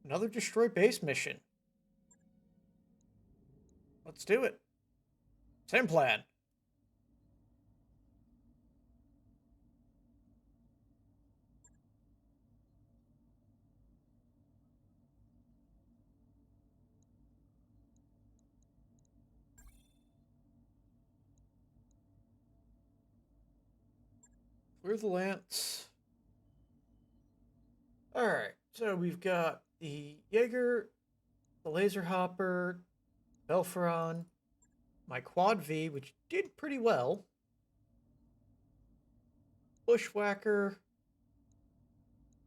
Another destroy base mission. Let's do it. Same plan. Clear the lance. Alright, so we've got the Jaeger, the Laser Hopper, Belferon, my Quad V, which did pretty well, Bushwhacker,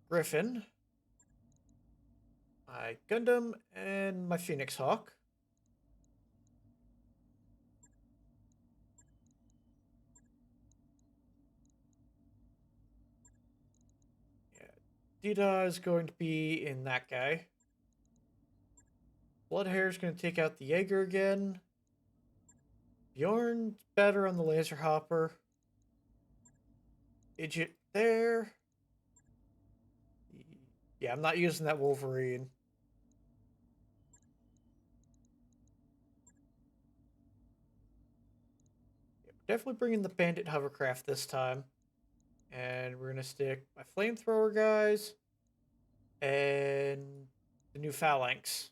Griffin, my Gundam, and my Phoenix Hawk. Yeah, Dida is going to be in that guy. Bloodhair is going to take out the Jaeger again. Bjorn's better on the Laser Hopper. Idjit there. Yeah, I'm not using that Wolverine. Yeah, definitely bringing the Bandit Hovercraft this time. And we're going to stick my Flamethrower guys and the new Phalanx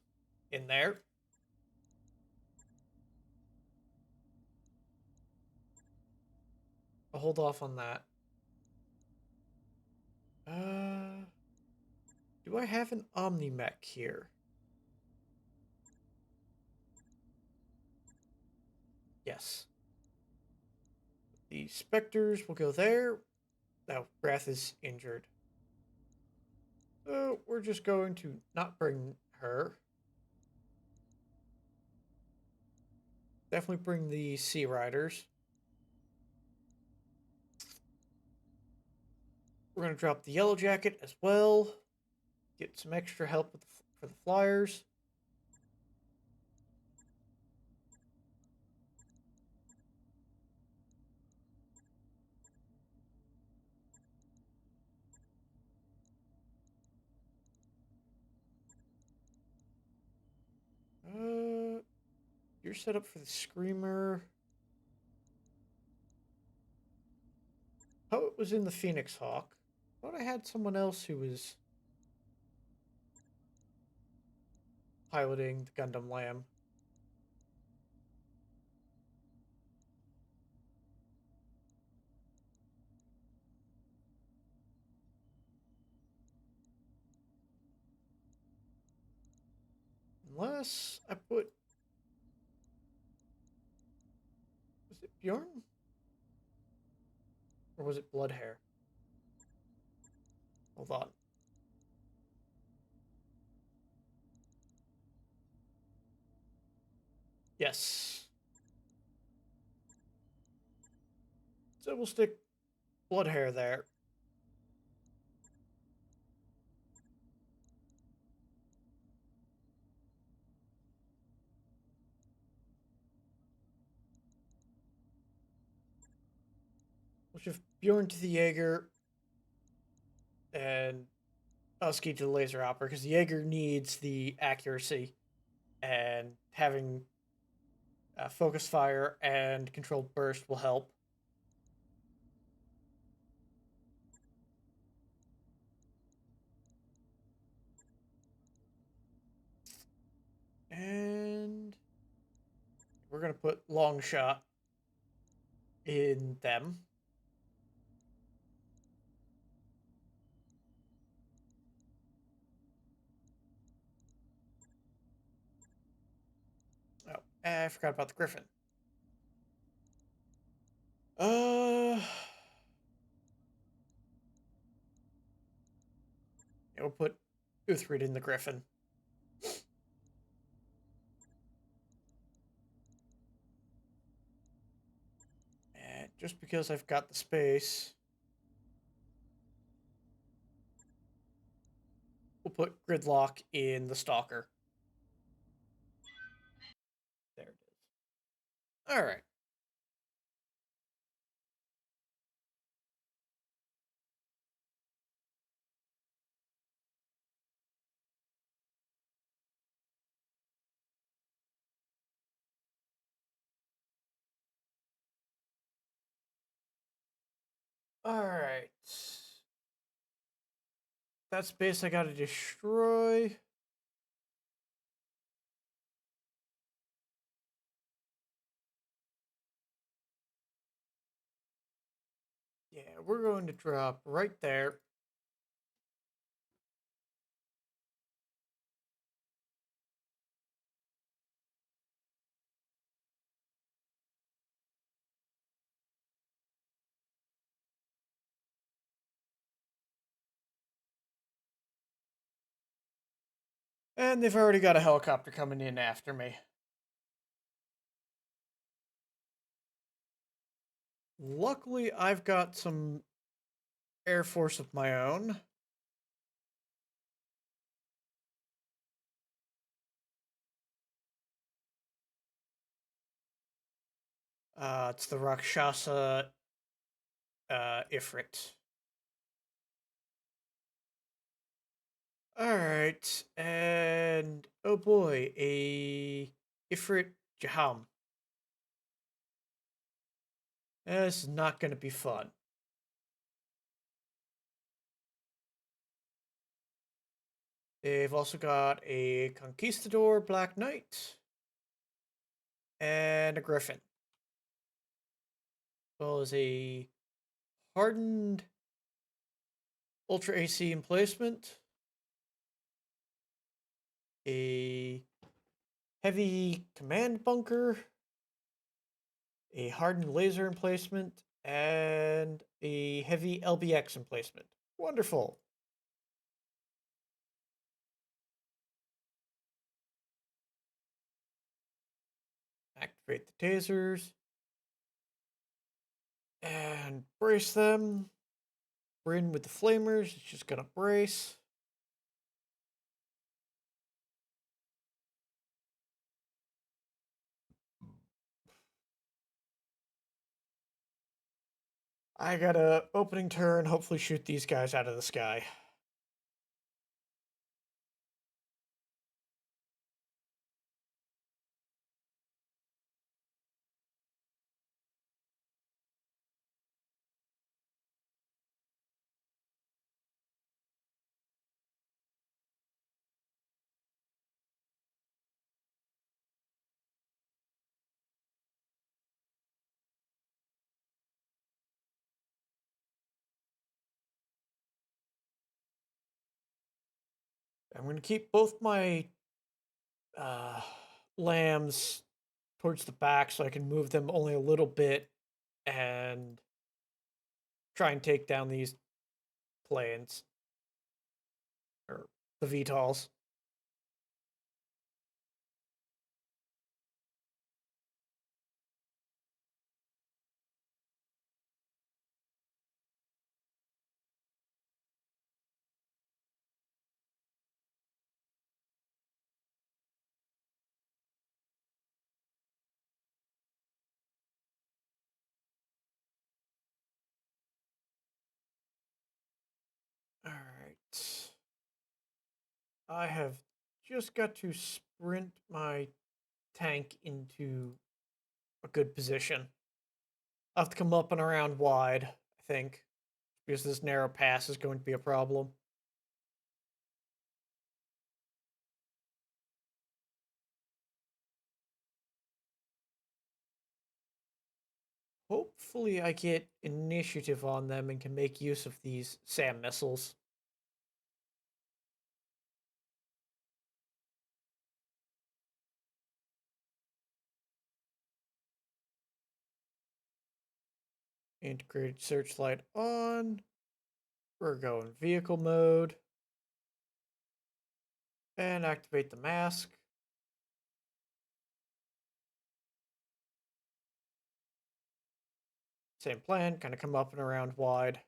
in there. I'll hold off on that. Do I have an Omni-Mech here? Yes. The Spectres will go there. Now, Wrath is injured. So we're just going to not bring her. Definitely bring the Sea Riders. We're going to drop the Yellow Jacket as well. Get some extra help with for the Flyers. You're set up for the Screamer. Oh, it was in the Phoenix Hawk. I thought I had someone else who was piloting the Gundam Lamb. Unless I put... Was it Bjorn? Or was it Bloodhair? Hold on. Yes. So we'll stick Bloodhair there. We'll shift Bjorn to the Jaeger and Husky to the Laser Hopper because the Jaeger needs the accuracy and having focus fire and controlled burst will help. And we're going to put long shot in them. Oh, I forgot about the Griffin. Yeah, we'll put Uthrid in the Griffin. And just because I've got the space, we'll put Gridlock in the Stalker. There it is. All right. Alright. That space I gotta destroy. Yeah, we're going to drop right there. And they've already got a helicopter coming in after me. Luckily, I've got some Air Force of my own. It's the Rakshasa Ifrit. Alright, and oh boy, a Ifrit Jaham. This is not going to be fun. They've also got a Conquistador Black Knight and a Griffin, as well as a hardened Ultra AC emplacement, a heavy command bunker, a hardened laser emplacement, and a heavy LBX emplacement. Wonderful. Activate the tasers and brace them. We're in with the flamers. It's just gonna brace. I got a opening turn. Hopefully, shoot these guys out of the sky. I'm gonna keep both my uh, lambs towards the back so I can move them only a little bit and try and take down these planes or the VTOLs. All right. I have just got to sprint my tank into a good position. I'll have to come up and around wide, I think, because this narrow pass is going to be a problem. Hopefully, I get initiative on them and can make use of these SAM missiles. Integrated searchlight on. We're going vehicle mode. And activate the mask. Same plan, kind of come up and around wide.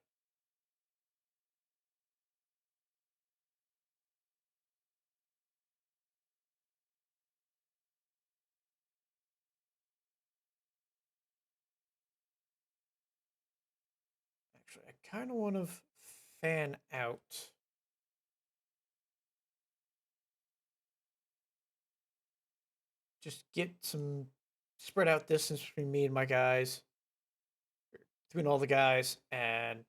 Actually, I kind of want to fan out. Just get some spread out distance between me and my guys. between all the guys, and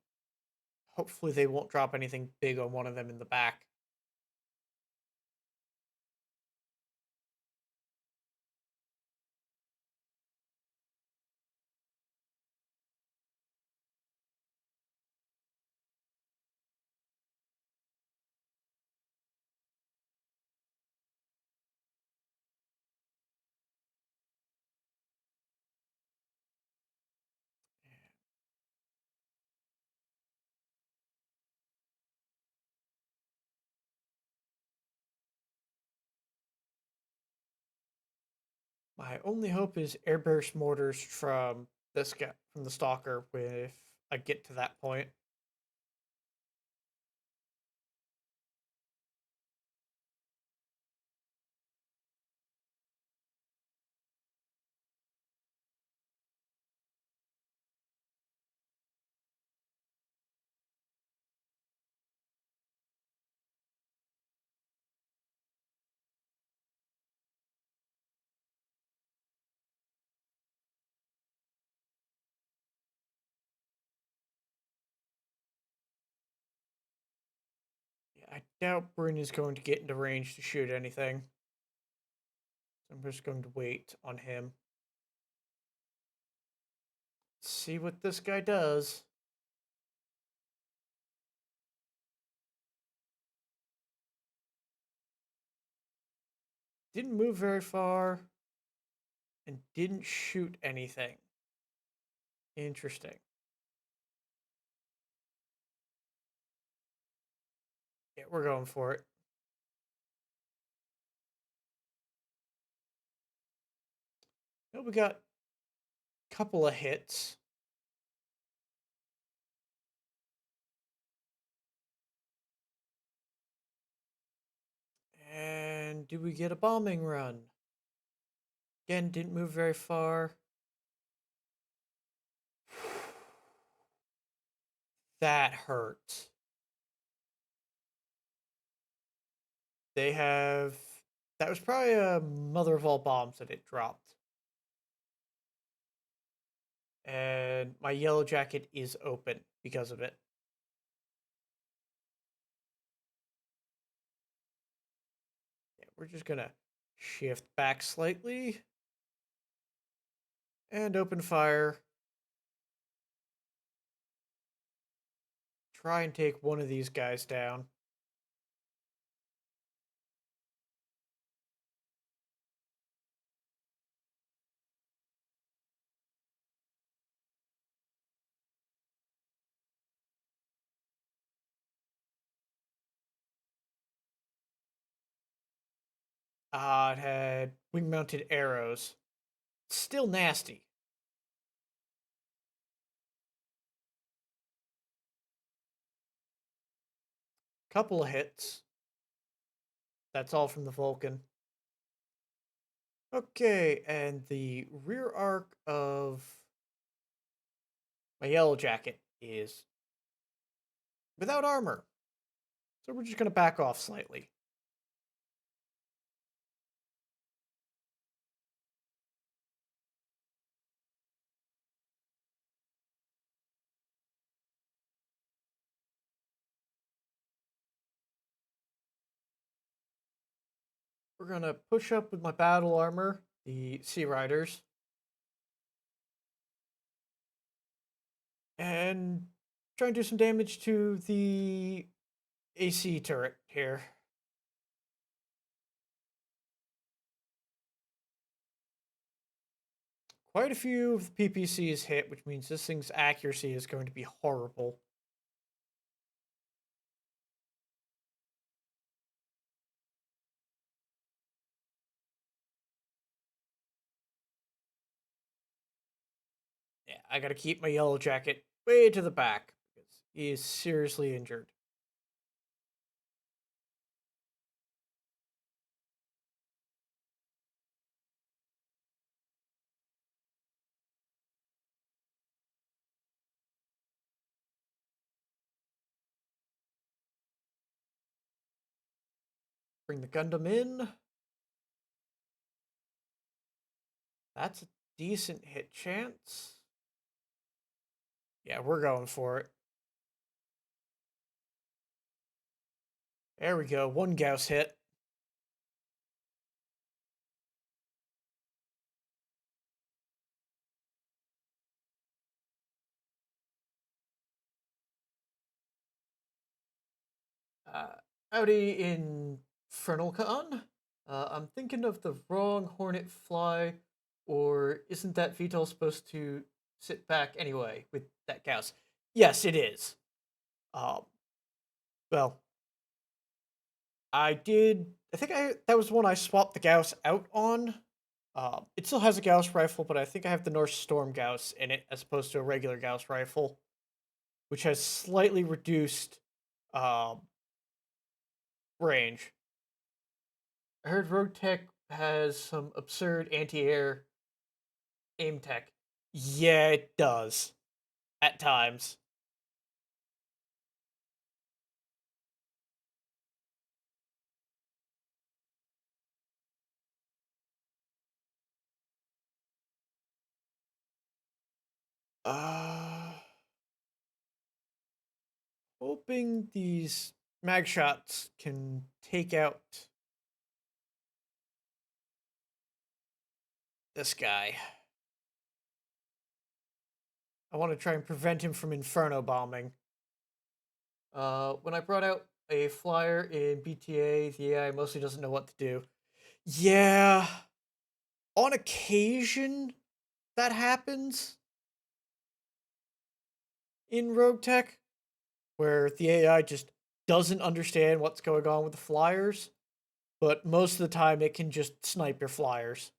hopefully they won't drop anything big on one of them in the back. My only hope is air burst mortars from this guy, from the stalker, if I get to that point. Yeah, I doubt Bryn is going to get into range to shoot anything. So I'm just going to wait on him. See what this guy does. Didn't move very far and didn't shoot anything. Interesting. Yeah, we're going for it. Well, we got a couple of hits. And do we get a bombing run? Again, didn't move very far. That hurt. They have. That was probably a mother of all bombs that it dropped. And my yellow jacket is open because of it. Yeah, we're just gonna shift back slightly and open fire. Try and take one of these guys down. It had wing mounted arrows. Still nasty. Couple of hits. That's all from the Vulcan. Okay, and the rear arc of my yellow jacket is without armor. So we're just going to back off slightly. We're going to push up with my battle armor, the Sea Riders, and try and do some damage to the AC turret here. Quite a few of the PPCs hit, which means this thing's accuracy is going to be horrible. Yeah, I gotta keep my yellow jacket way to the back because he is seriously injured. Bring the Gundam in. That's a decent hit chance. Yeah, we're going for it. There we go. One Gauss hit. Uh, Howdy, Infernal Con. I'm thinking of the wrong Hornet fly, or isn't that VTOL supposed to sit back anyway with that Gauss? Yes, it is. Um, well, I did. I think that was one I swapped the Gauss out on. It still has a Gauss rifle, but I think I have the North Storm Gauss in it as opposed to a regular Gauss rifle, which has slightly reduced um, range. I heard RogueTech has some absurd anti-air aim tech. Yeah, it does at times. Uh, Hoping these mag shots can take out this guy. I want to try and prevent him from inferno bombing. When I brought out a flyer in BTA, the AI mostly doesn't know what to do. Yeah, on occasion that happens in Rogue Tech, where the AI just doesn't understand what's going on with the flyers, but most of the time it can just snipe your flyers.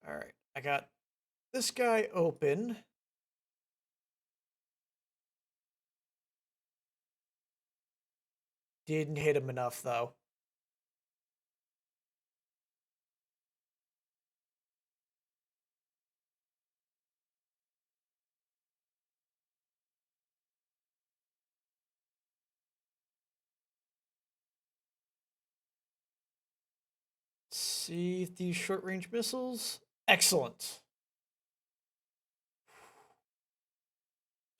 All right, I got this guy open. Didn't hit him enough though. Let's see if these short range missiles. Excellent.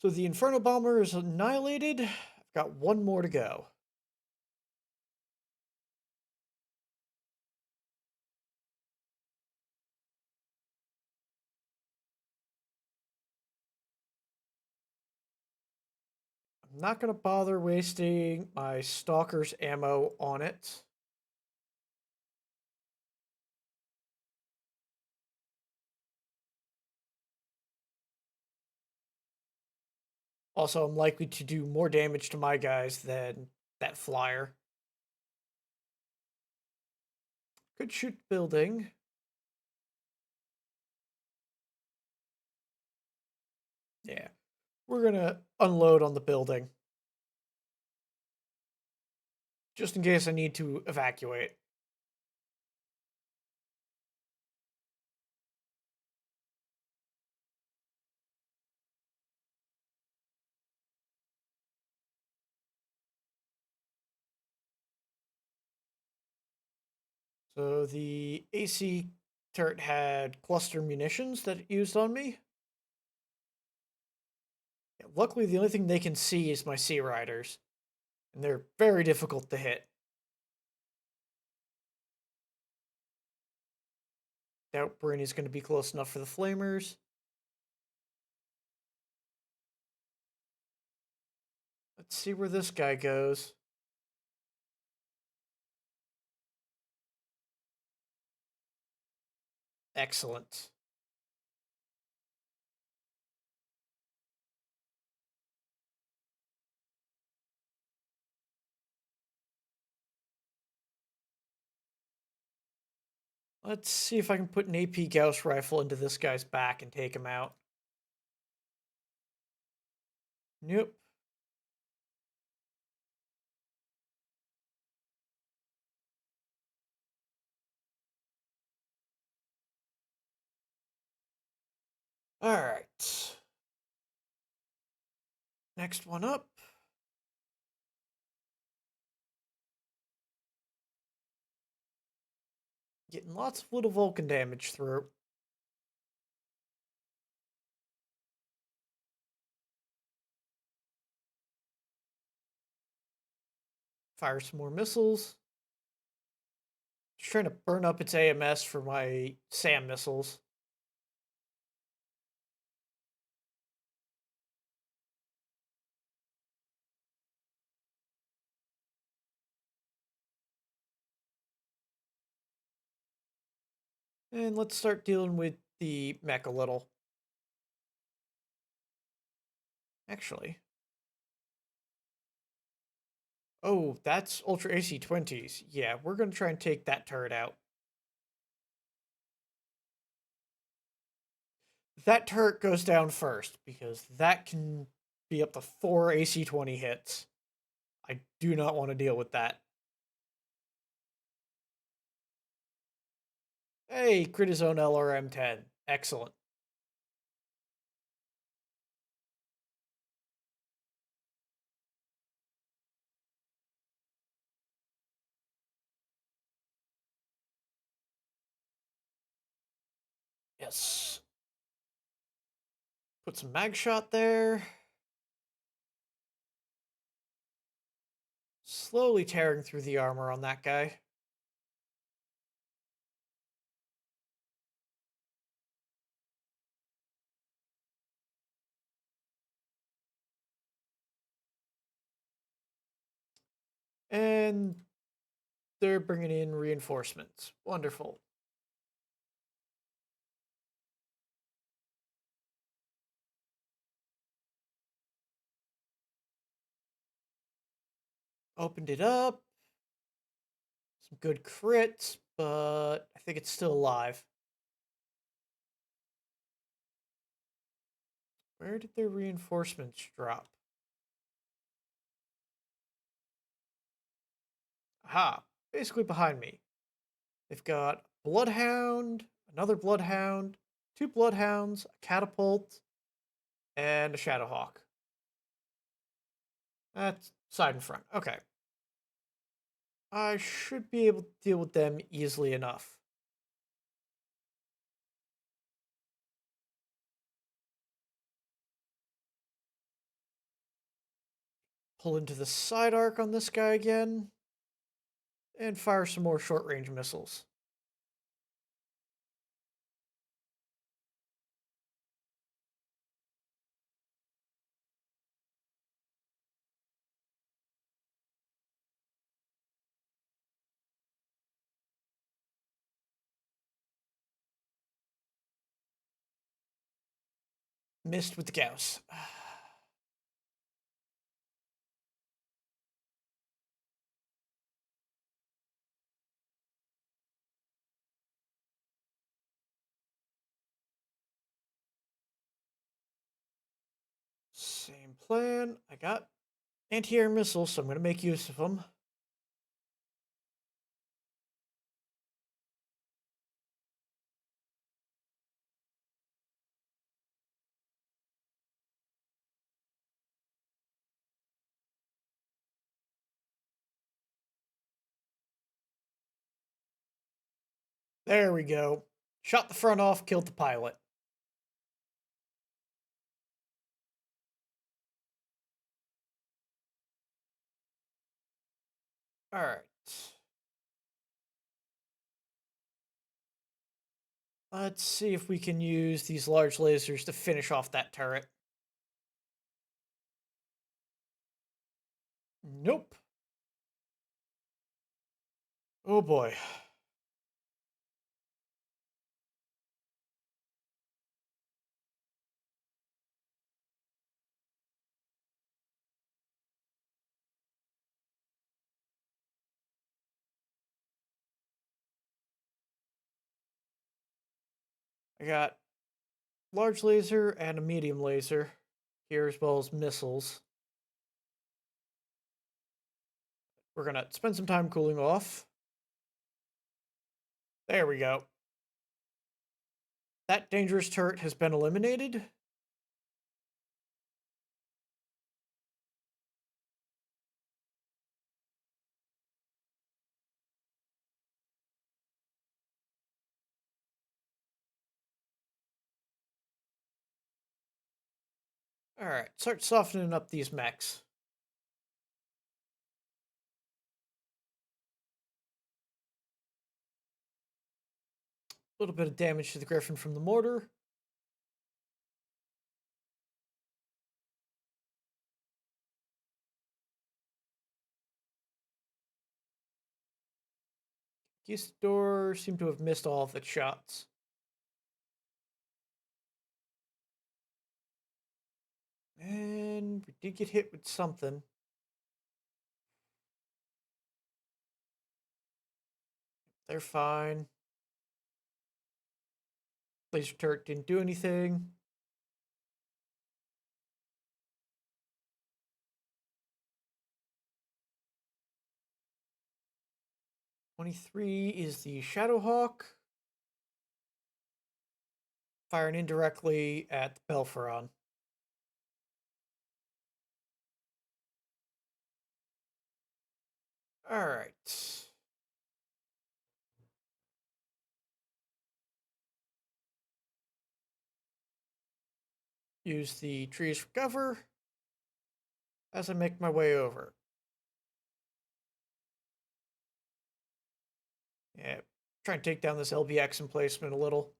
So the Inferno Bomber is annihilated. I've got one more to go. I'm not going to bother wasting my Stalker's ammo on it. Also, I'm likely to do more damage to my guys than that flyer. Could shoot building. Yeah. We're going to unload on the building. Just in case I need to evacuate. So the AC turret had cluster munitions that it used on me. Yeah, luckily, the only thing they can see is my Sea Riders, and they're very difficult to hit. Doubt Bryn is going to be close enough for the Flamers. Let's see where this guy goes. Excellent. Let's see if I can put an AP Gauss rifle into this guy's back and take him out. Nope. All right. Next one up. Getting lots of little Vulcan damage through. Fire some more missiles. Just trying to burn up its AMS for my SAM missiles. And let's start dealing with the mech a little. Actually. Oh, that's Ultra AC-20s. Yeah, we're going to try and take that turret out. That turret goes down first, because that can be up to 4 AC-20 hits. I do not want to deal with that. Hey, crit his own LRM-10. Excellent. Yes. Put some mag shot there. Slowly tearing through the armor on that guy. And they're bringing in reinforcements. Wonderful. Opened it up. Some good crits, but I think it's still alive. Where did their reinforcements drop? Aha, basically behind me. They've got Bloodhound, another Bloodhound, 2 Bloodhounds, a Catapult, and a Shadowhawk. That's side and front. Okay. I should be able to deal with them easily enough. Pull into the side arc on this guy again. And fire some more short range missiles. Missed with the Gauss. Same plan. I got anti-air missiles, so I'm going to make use of them. There we go. Shot the front off, killed the pilot. Alright. Let's see if we can use these large lasers to finish off that turret. Nope. Oh boy. I got large laser and a medium laser here, as well as missiles. We're gonna spend some time cooling off. There we go. That dangerous turret has been eliminated. Alright, start softening up these mechs. A little bit of damage to the Griffin from the mortar. Conquistador seemed to have missed all of its shots. And we did get hit with something. They're fine. Laser turret didn't do anything. '23 is the Shadowhawk. Firing indirectly at the Belferon. Alright. Use the trees for cover as I make my way over. Yeah, try and take down this LBX emplacement a little.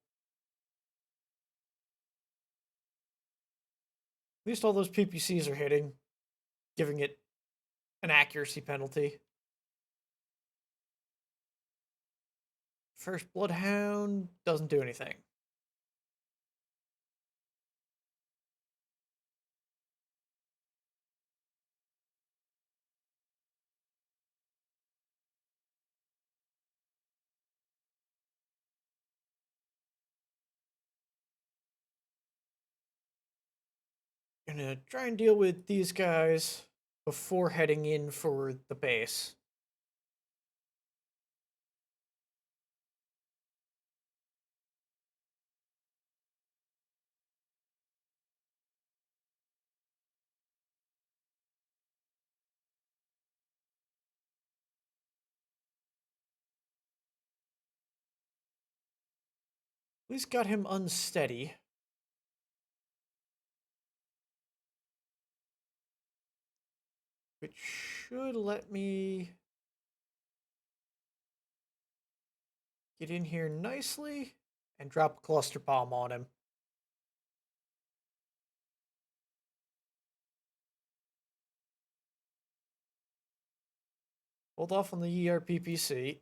At least all those PPCs are hitting, giving it an accuracy penalty. First Bloodhound doesn't do anything. Gonna try and deal with these guys before heading in for the base. At least got him unsteady. Which should let me get in here nicely and drop a cluster bomb on him. Hold off on the ERPPC.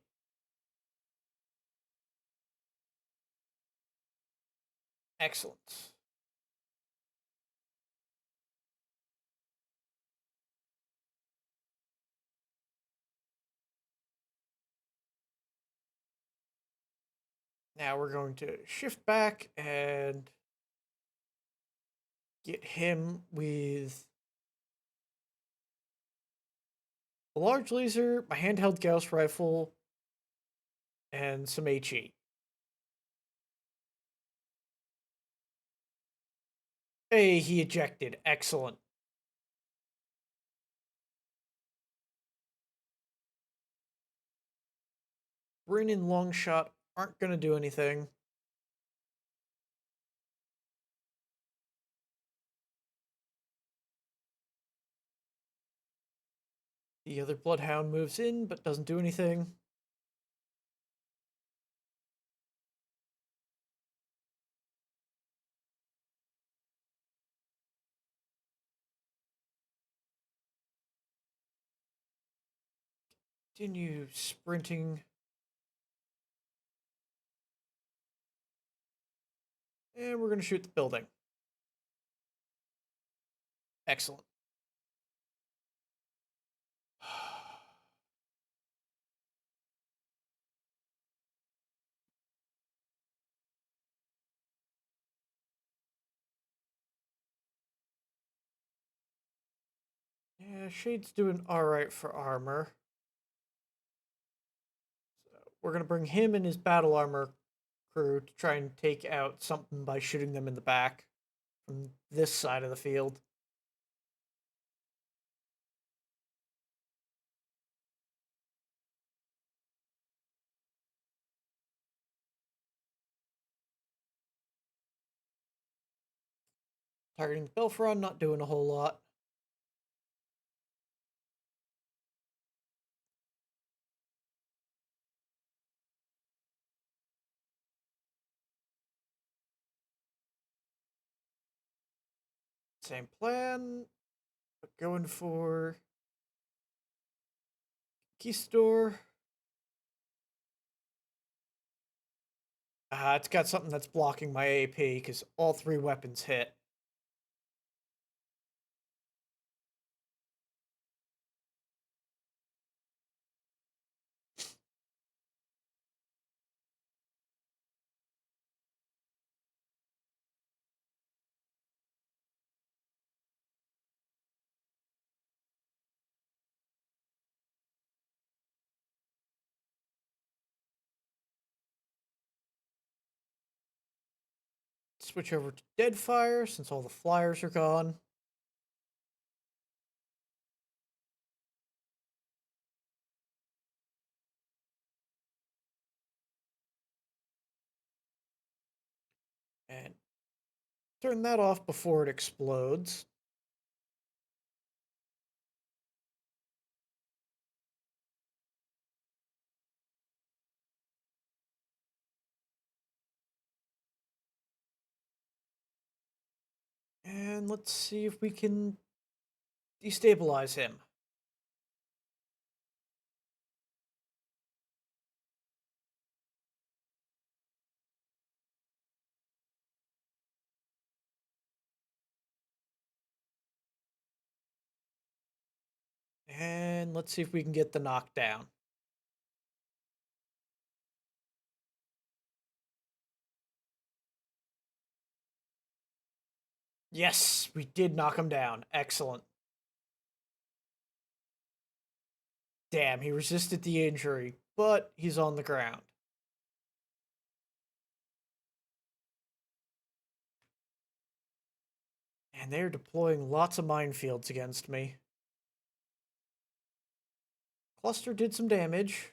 Excellent. Now we're going to shift back and get him with a large laser, my handheld Gauss rifle, and some HE. Hey, he ejected. Excellent. Brin and Longshot aren't going to do anything. The other Bloodhound moves in, but doesn't do anything. Continue sprinting. And we're going to shoot the building. Excellent. Yeah, Shade's doing alright for armor. So we're going to bring him and his battle armor crew to try and take out something by shooting them in the back from this side of the field. Targeting the Belfron, not doing a whole lot. Same plan, but going for Key Store. It's got something that's blocking my AP because all three weapons hit. Switch over to Deadfire since all the flyers are gone. And turn that off before it explodes. And let's see if we can destabilize him. And let's see if we can get the knockdown. Yes, we did knock him down. Excellent. Damn, he resisted the injury, but he's on the ground. And they're deploying lots of minefields against me. Cluster did some damage.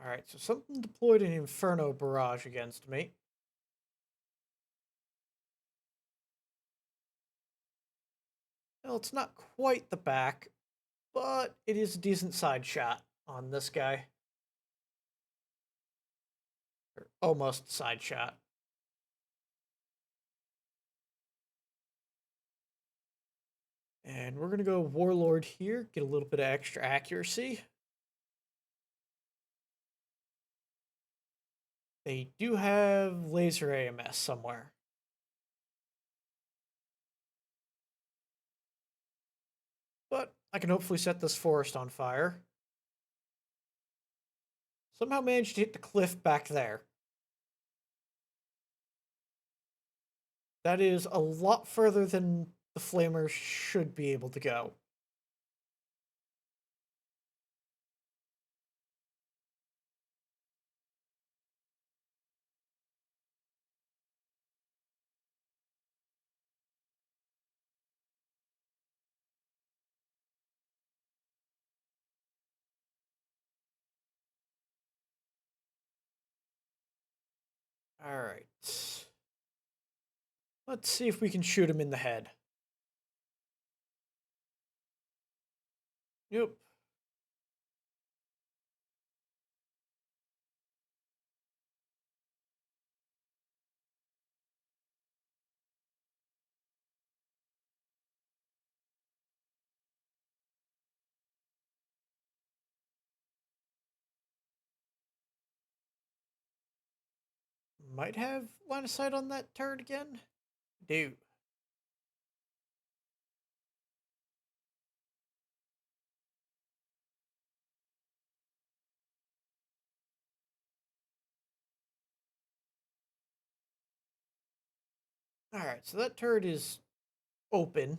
Alright, so something deployed an Inferno barrage against me. Well, it's not quite the back, but it is a decent side shot on this guy. Or almost side shot. And we're going to go Warlord here, get a little bit of extra accuracy. They do have laser AMS somewhere. But I can hopefully set this forest on fire. Somehow managed to hit the cliff back there. That is a lot further than the flamers should be able to go. Alright. Let's see if we can shoot him in the head. Yep. Might have line of sight on that turret again. Do. Alright, so that turret is open.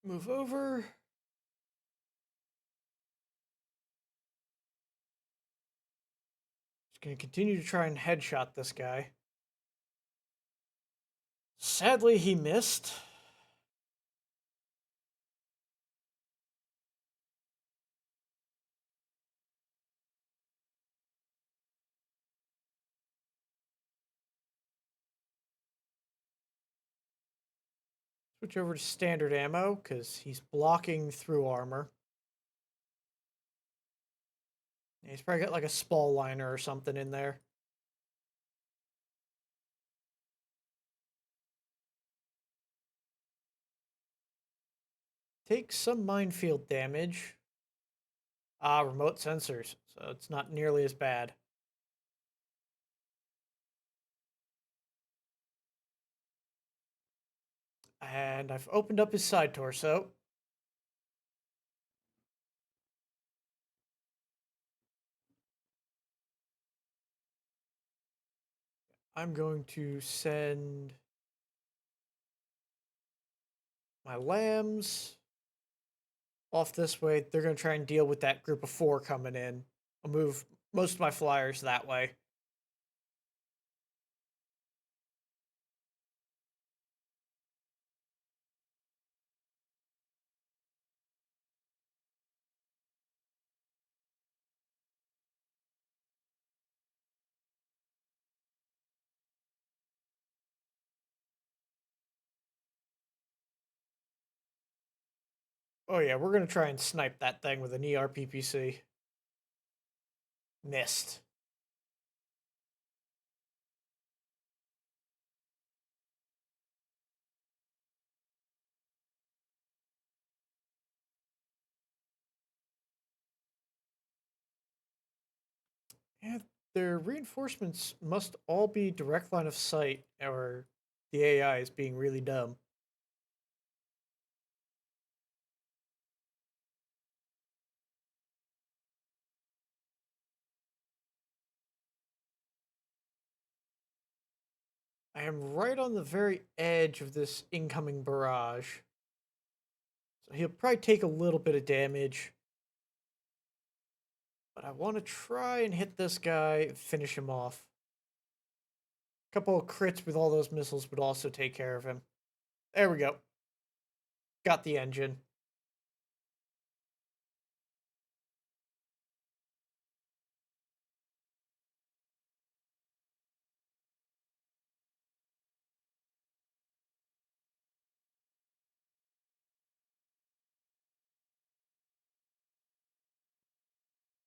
Move over. gonna continue to try and headshot this guy. Sadly, he missed. Switch over to standard ammo, because he's blocking through armor. Yeah, he's probably got like a spall liner or something in there. Takes some minefield damage. Ah, remote sensors, so it's not nearly as bad. And I've opened up his side torso. I'm going to send my lambs off this way. They're going to try and deal with that group of 4 coming in. I'll move most of my flyers that way. Oh yeah, we're going to try and snipe that thing with an ERPPC. Missed. Yeah, their reinforcements must all be direct line of sight, or the AI is being really dumb. I am right on the very edge of this incoming barrage. So he'll probably take a little bit of damage. But I want to try and hit this guy and finish him off. A couple of crits with all those missiles would also take care of him. There we go. Got the engine.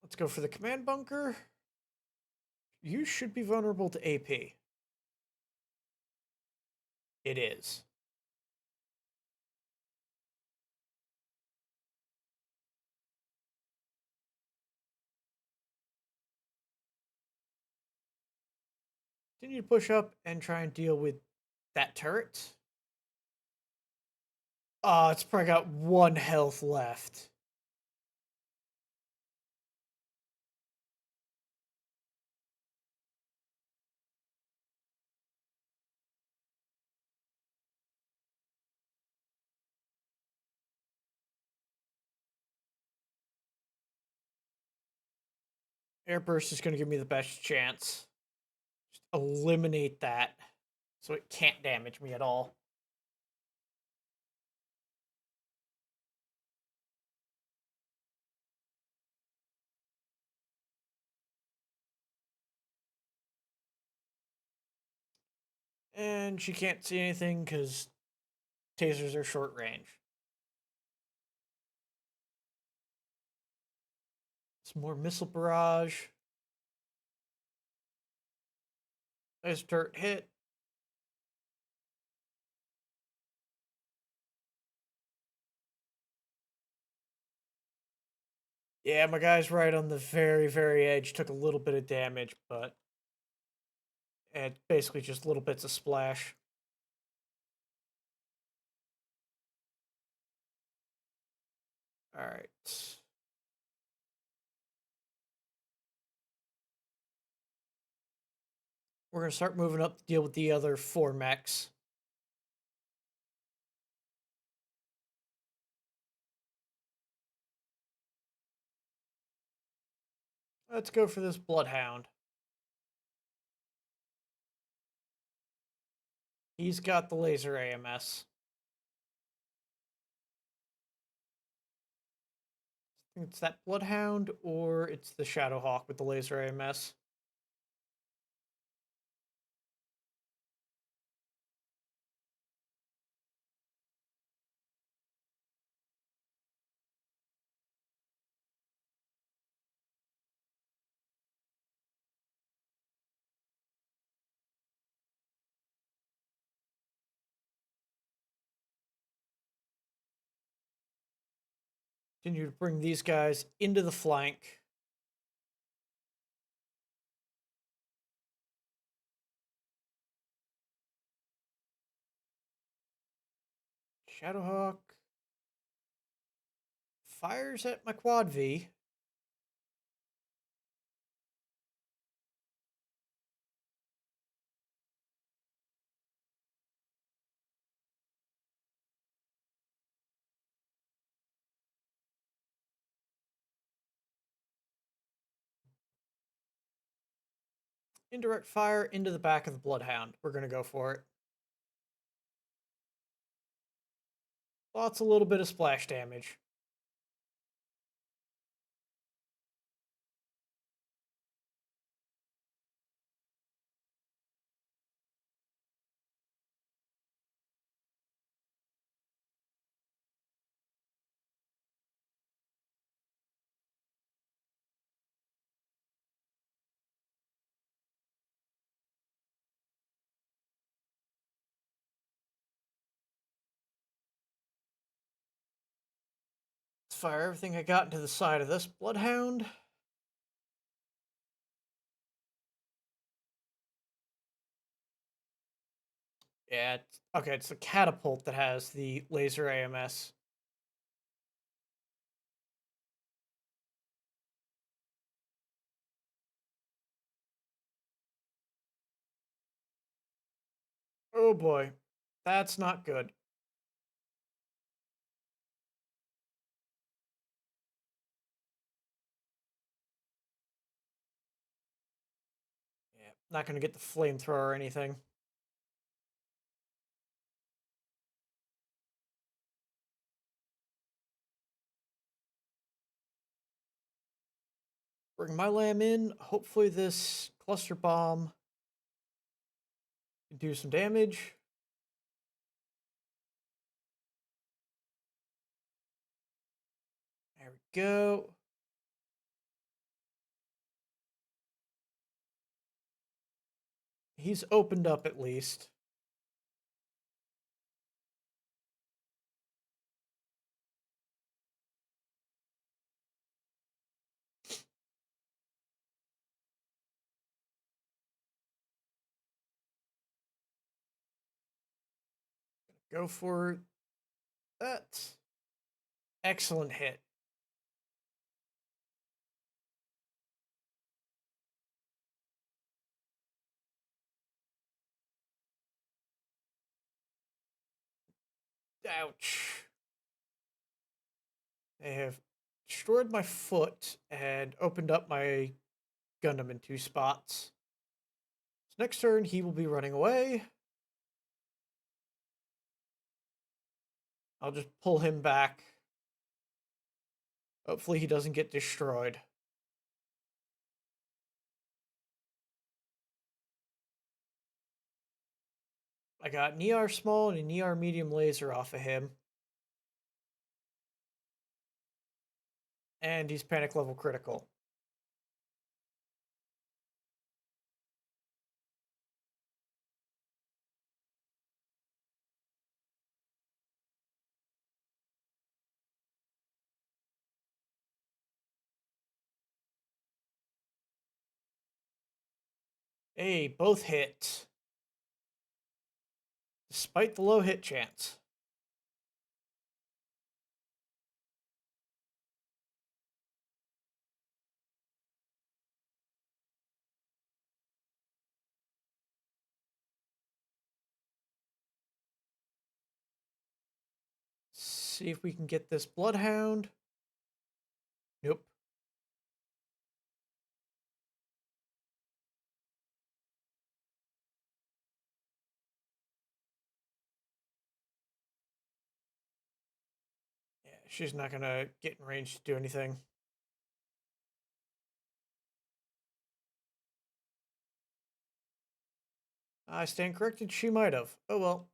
Let's go for the command bunker. You should be vulnerable to AP. It is. Continue to push up and try and deal with that turret. It's probably got 1 health left. Airburst is going to give me the best chance. Just eliminate that so it can't damage me at all. And she can't see anything because tasers are short range. Some more missile barrage. Nice turret hit. Yeah, my guy's right on the very, very edge. Took a little bit of damage, but it's basically just little bits of splash. All right. We're going to start moving up to deal with the other 4 mechs. Let's go for this Bloodhound. He's got the laser AMS. I think it's that Bloodhound or it's the Shadowhawk with the laser AMS. Continue to bring these guys into the flank. Shadowhawk fires at my quad V. Indirect fire into the back of the Bloodhound. We're going to go for it. Lots a little bit of splash damage. Let's fire everything I got into the side of this Bloodhound. Yeah, okay, it's the catapult that has the laser AMS. Oh boy, that's not good. Yeah, not going to get the flamethrower or anything. Bring my lamb in. Hopefully this cluster bomb can do some damage. There we go. He's opened up at least. Go for that. Excellent hit. Ouch. They have destroyed my foot and opened up my Gundam in 2 spots. So next turn, he will be running away. I'll just pull him back. Hopefully he doesn't get destroyed. I got an ER small and an ER medium laser off of him. And he's panic level critical. Hey, both hit. Despite the low hit chance. See if we can get this Bloodhound. Nope. She's not gonna get in range to do anything. I stand corrected, she might have. Oh well.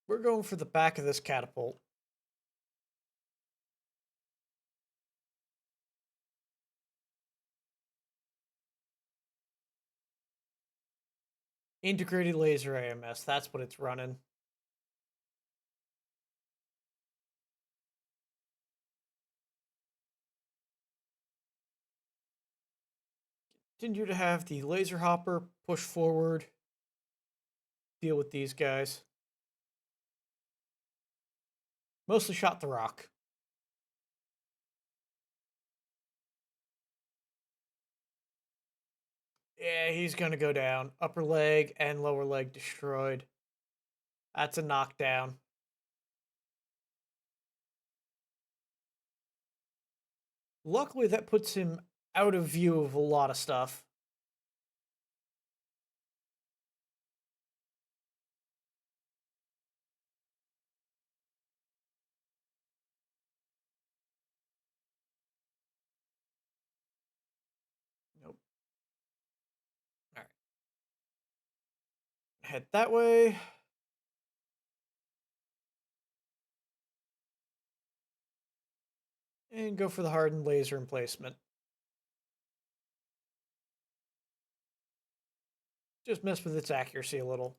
We're going for the back of this catapult. Integrated laser AMS, that's what it's running. Continue to have the laser hopper push forward, deal with these guys. Mostly shot the rock. Yeah, he's gonna go down. Upper leg and lower leg destroyed. That's a knockdown. Luckily, that puts him out of view of a lot of stuff. Nope. All right. Head that way. And go for the hardened laser emplacement. Just mess with its accuracy a little.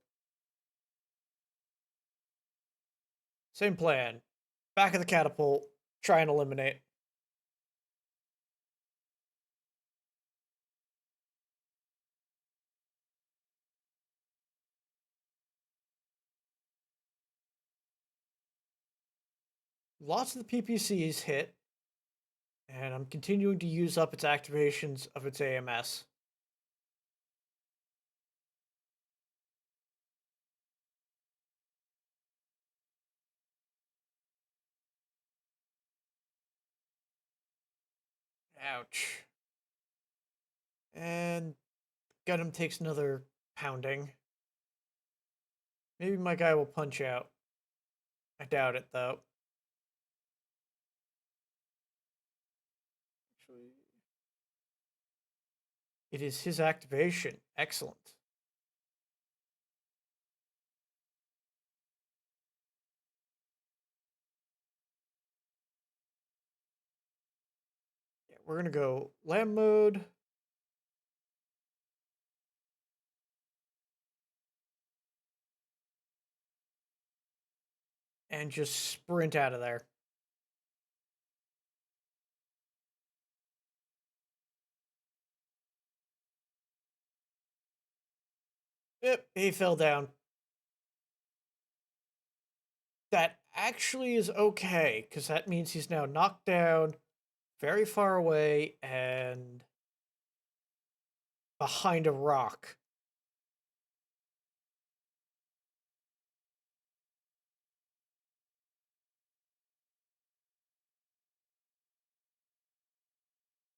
Same plan. Back of the catapult. Try and eliminate. Lots of the PPCs hit. And I'm continuing to use up its activations of its AMS. Ouch. And Gundam takes another pounding. Maybe my guy will punch out. I doubt it, though. Actually, it is his activation. Excellent. Yeah, we're going to go lamb mode. And just sprint out of there. Yep, he fell down. That actually is okay, because that means he's now knocked down, very far away, and behind a rock.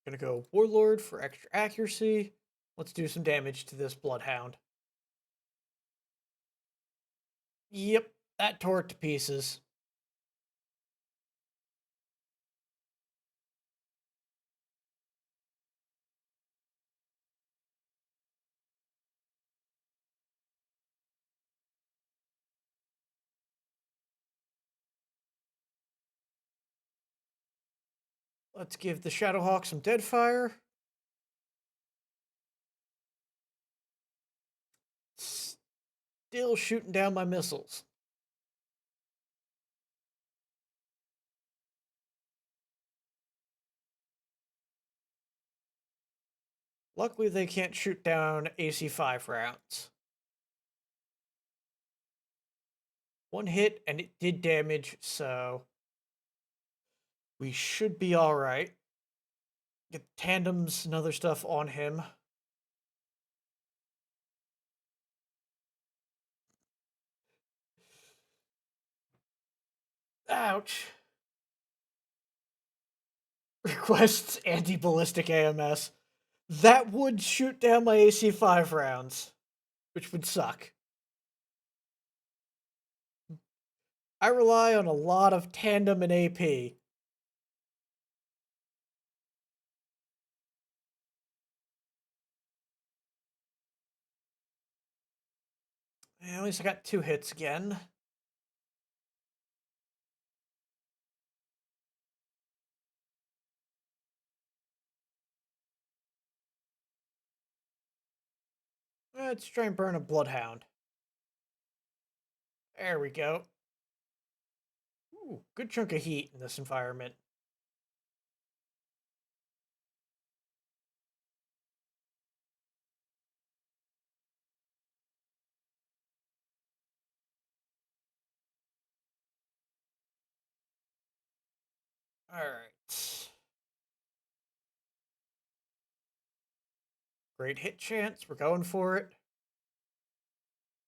Gonna go Warlord for extra accuracy. Let's do some damage to this Bloodhound. Yep, that tore it to pieces. Let's give the Shadowhawk some dead fire. Still shooting down my missiles. Luckily, they can't shoot down AC-5 rounds. One hit, and it did damage, so we should be alright. Get tandems and other stuff on him. Ouch. Requests anti-ballistic AMS. That would shoot down my AC-5 rounds, which would suck. I rely on a lot of tandem and AP. At least I got 2 hits again. Let's try and burn a Bloodhound. There we go. Ooh, good chunk of heat in this environment. Alright. Great hit chance. We're going for it.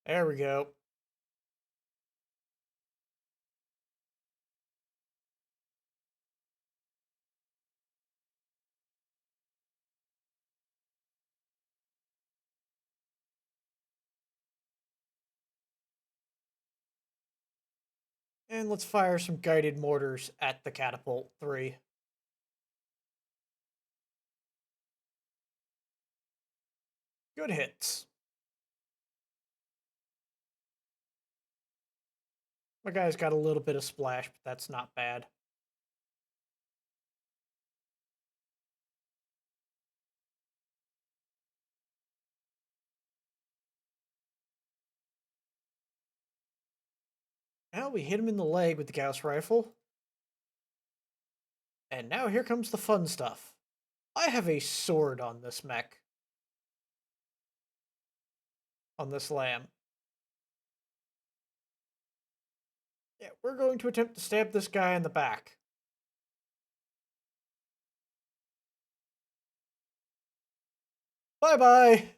There we go. And let's fire some guided mortars at the catapult 3. Good hits. My guy's got a little bit of splash, but that's not bad. Well, we hit him in the leg with the Gauss rifle. And now here comes the fun stuff. I have a sword on this mech. On this lamb. Yeah, we're going to attempt to stab this guy in the back. Bye-bye!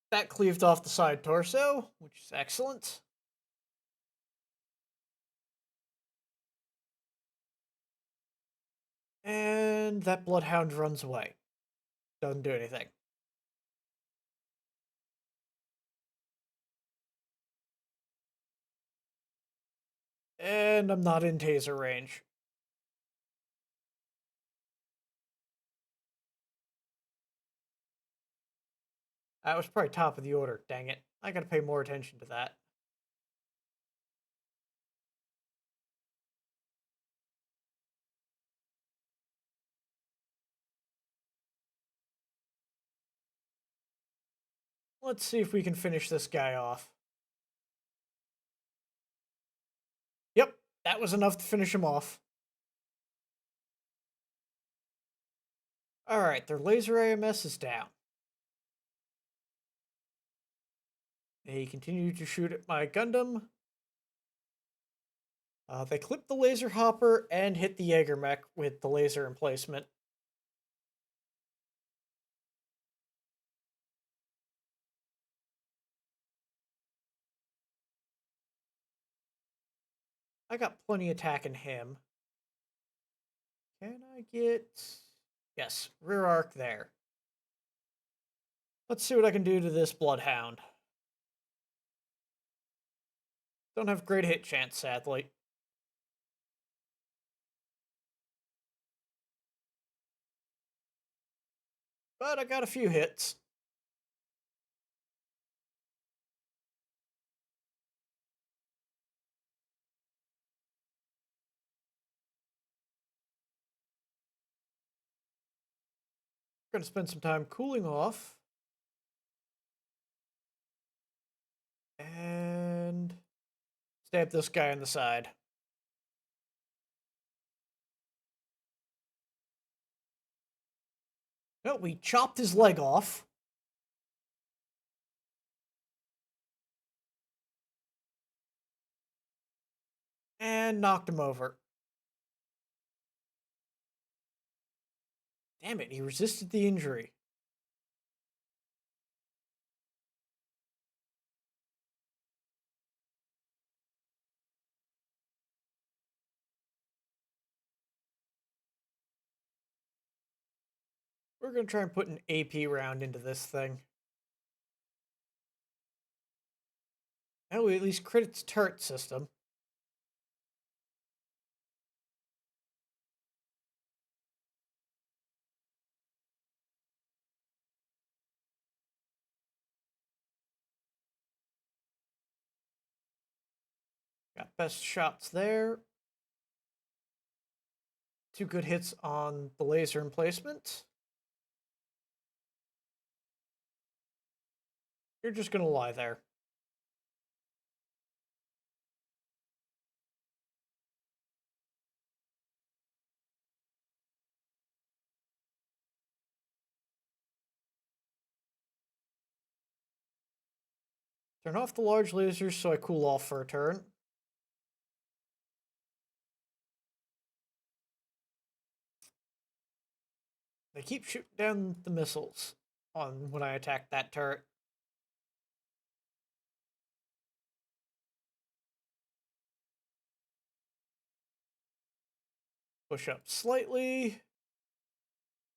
That cleaved off the side torso, which is excellent. And that Bloodhound runs away. Doesn't do anything. And I'm not in taser range. That was probably top of the order, dang it. I gotta pay more attention to that. Let's see if we can finish this guy off. Yep, that was enough to finish him off. Alright, their laser AMS is down. They continue to shoot at my Gundam. They clipped the laser hopper and hit the Jaeger mech with the laser emplacement. I got plenty attacking him. Can I get... Yes, rear arc there. Let's see what I can do to this Bloodhound. Don't have great hit chance, sadly. But I got a few hits. Gonna spend some time cooling off. And stab this guy in the side. No, we chopped his leg off. And knocked him over. Damn it, he resisted the injury. We're going to try and put an AP round into this thing. That way at least crit its turret system. Got best shots there. 2 good hits on the laser emplacement. You're just going to lie there. Turn off the large lasers so I cool off for a turn. They keep shooting down the missiles on when I attack that turret. Push up slightly.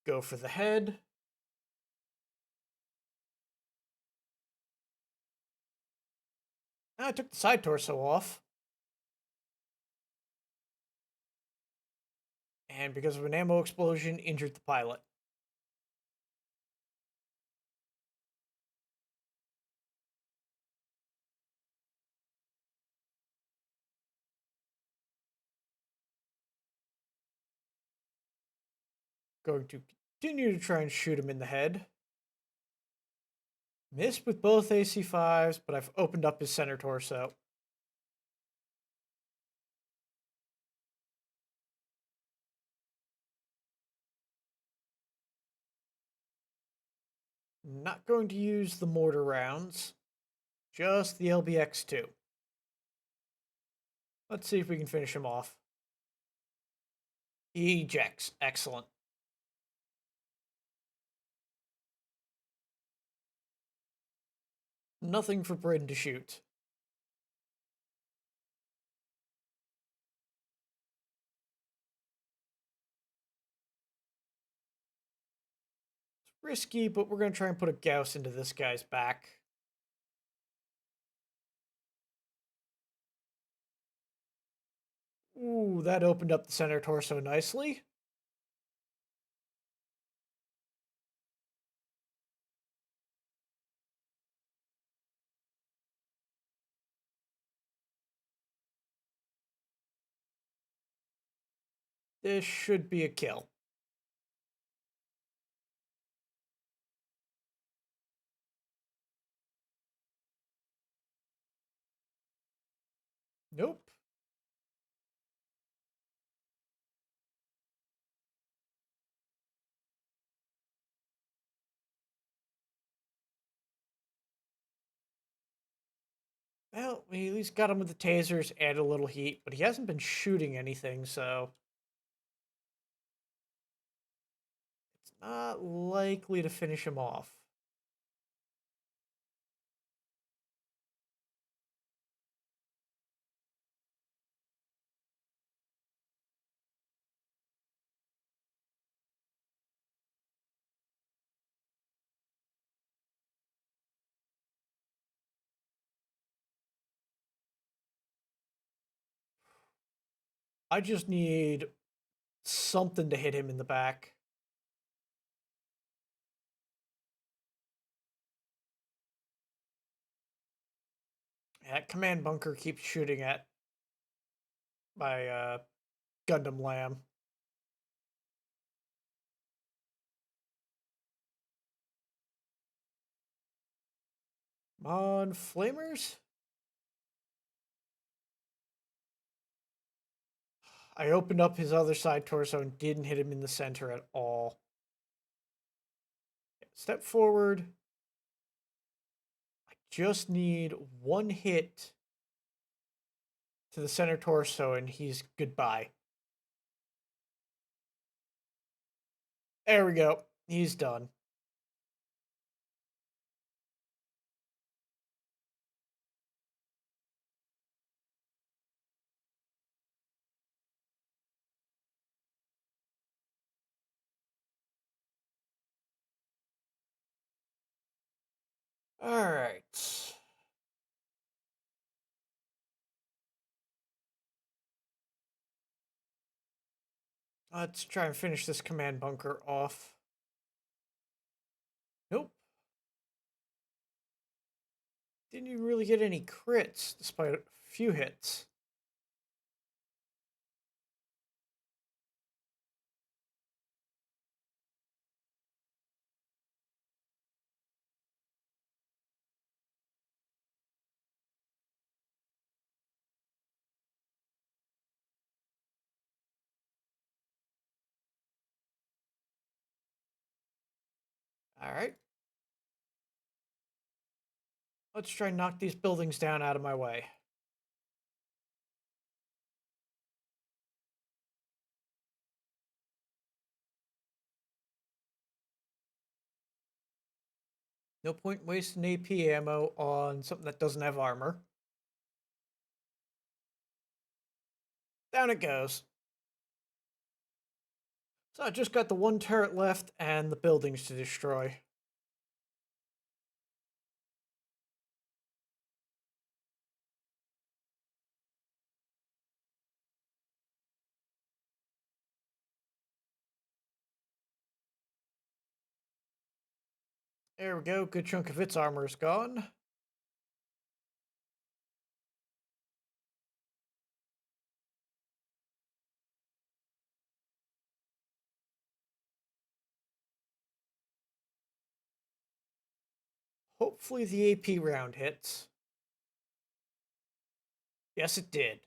Go for the head. I took the side torso off. And because of an ammo explosion, injured the pilot. Going to continue to try and shoot him in the head. Missed with both AC-5s, but I've opened up his center torso. Not going to use the mortar rounds, just the LBX-2. Let's see if we can finish him off. He ejects. Excellent. Nothing for Bryn to shoot. It's risky, but we're going to try and put a Gauss into this guy's back. Ooh, that opened up the center torso nicely. This should be a kill. Nope. Well, we at least got him with the tasers and a little heat, but he hasn't been shooting anything, so it's not likely to finish him off. I just need something to hit him in the back. That command bunker keeps shooting at my Gundam Lamb. Come on, flamers? I opened up his other side torso and didn't hit him in the center at all. Step forward. I just need one hit to the center torso and he's goodbye. There we go. He's done. Alright. Let's try and finish this command bunker off. Nope. Didn't even really get any crits, despite a few hits. Alright. Let's try and knock these buildings down out of my way. No point wasting AP ammo on something that doesn't have armor. Down it goes. So I just got the one turret left and the buildings to destroy. There we go. Good chunk of its armor is gone. Hopefully the AP round hits. Yes, it did.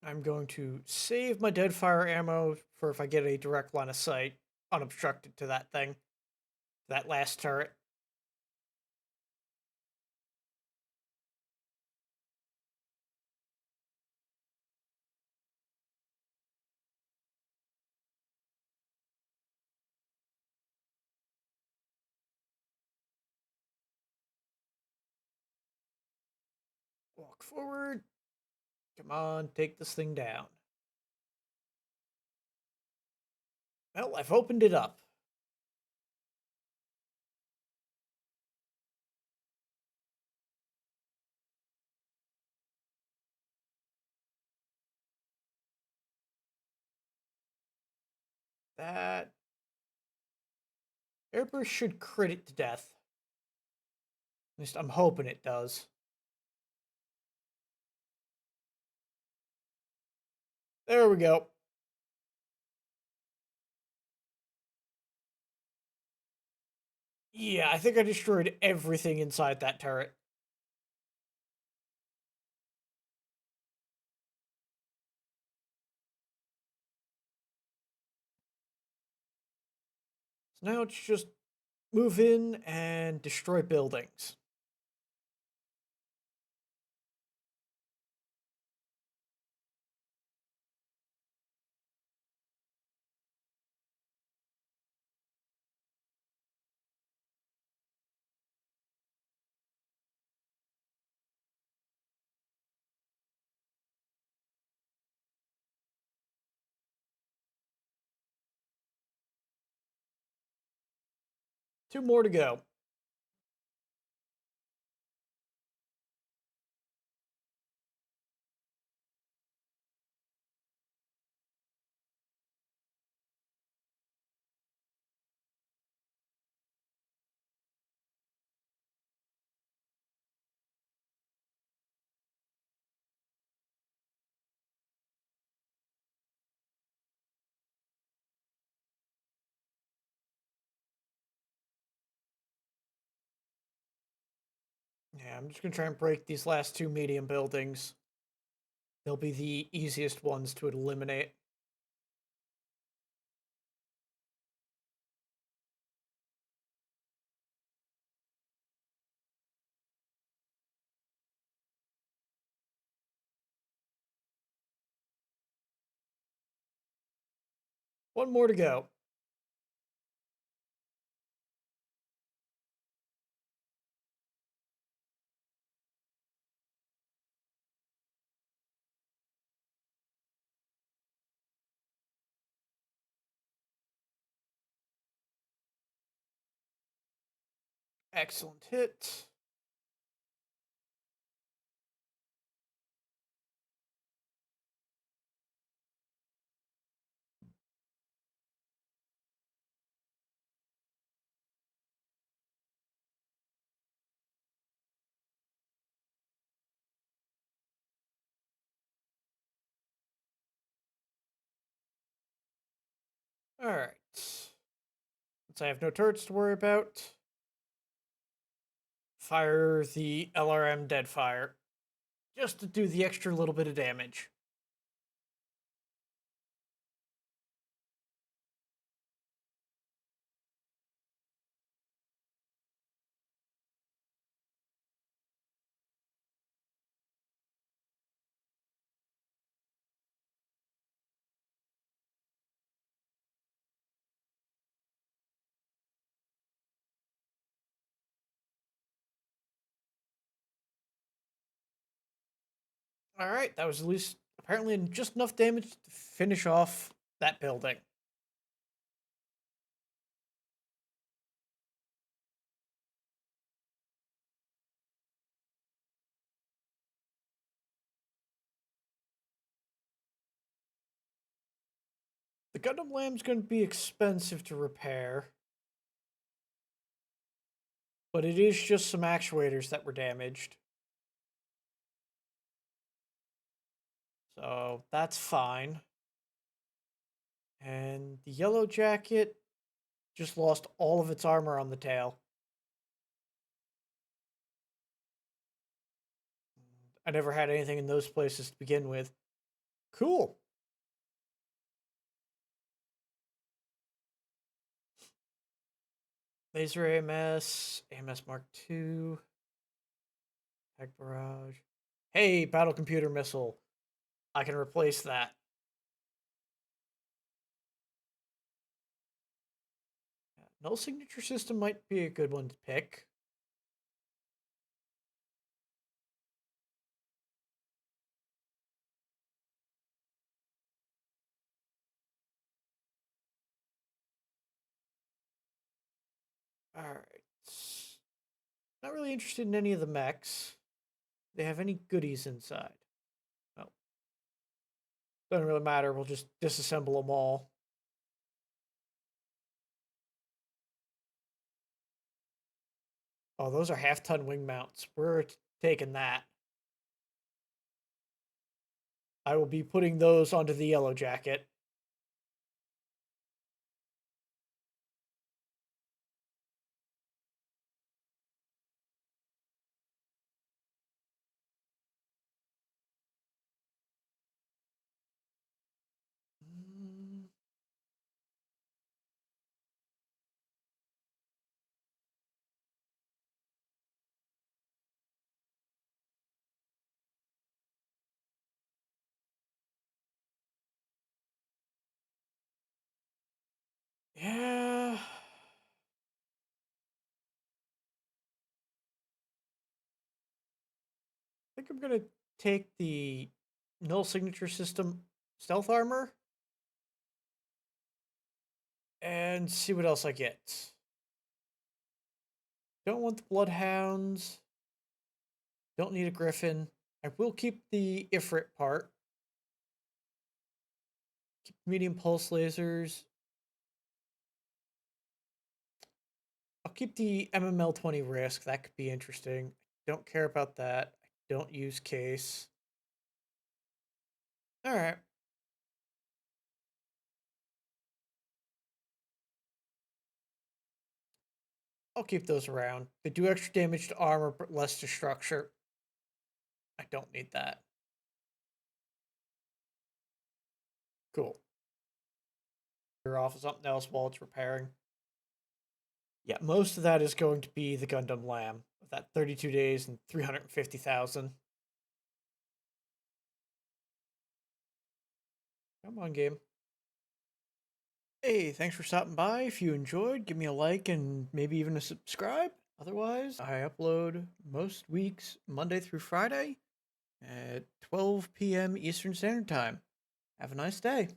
I'm going to save my deadfire ammo for if I get a direct line of sight unobstructed to that thing. That last turret. Walk forward. Come on, take this thing down. Well, I've opened it up. That airburst should crit it to death. At least I'm hoping it does. There we go. Yeah, I think I destroyed everything inside that turret. So now it's just move in and destroy buildings. Two more to go. Yeah, I'm just going to try and break these last two medium buildings. They'll be the easiest ones to eliminate. One more to go. Excellent hit. Alright. Since I have no turrets to worry about, fire the LRM Deadfire. Just to do the extra little bit of damage. Alright, that was at least apparently just enough damage to finish off that building. The Gundam Lamb's going to be expensive to repair. But it is just some actuators that were damaged. So that's fine. And the Yellow Jacket just lost all of its armor on the tail. I never had anything in those places to begin with. Cool. Laser AMS, AMS Mark II, Tag Barrage. Hey, Battle Computer Missile. I can replace that. Null Signature System might be a good one to pick. Alright. Not really interested in any of the mechs. They have any goodies inside? No. Doesn't really matter. We'll just disassemble them all. Oh, those are half-ton wing mounts. We're taking that. I will be putting those onto the Yellow Jacket. Yeah. I think I'm going to take the Null Signature System stealth armor and see what else I get. Don't want the Bloodhounds. Don't need a Griffin. I will keep the Ifrit part. Keep medium pulse lasers. I'll keep the MML-20 risk. That could be interesting. Don't care about that. I don't use case. All right. I'll keep those around. They do extra damage to armor, but less to structure. I don't need that. Cool. You're off of something else while it's repairing. Yeah, most of that is going to be the Gundam Lamb. With that 32 days and 350,000. Come on, game. Hey, thanks for stopping by. If you enjoyed, give me a like and maybe even a subscribe. Otherwise, I upload most weeks, Monday through Friday at 12 p.m. Eastern Standard Time. Have a nice day.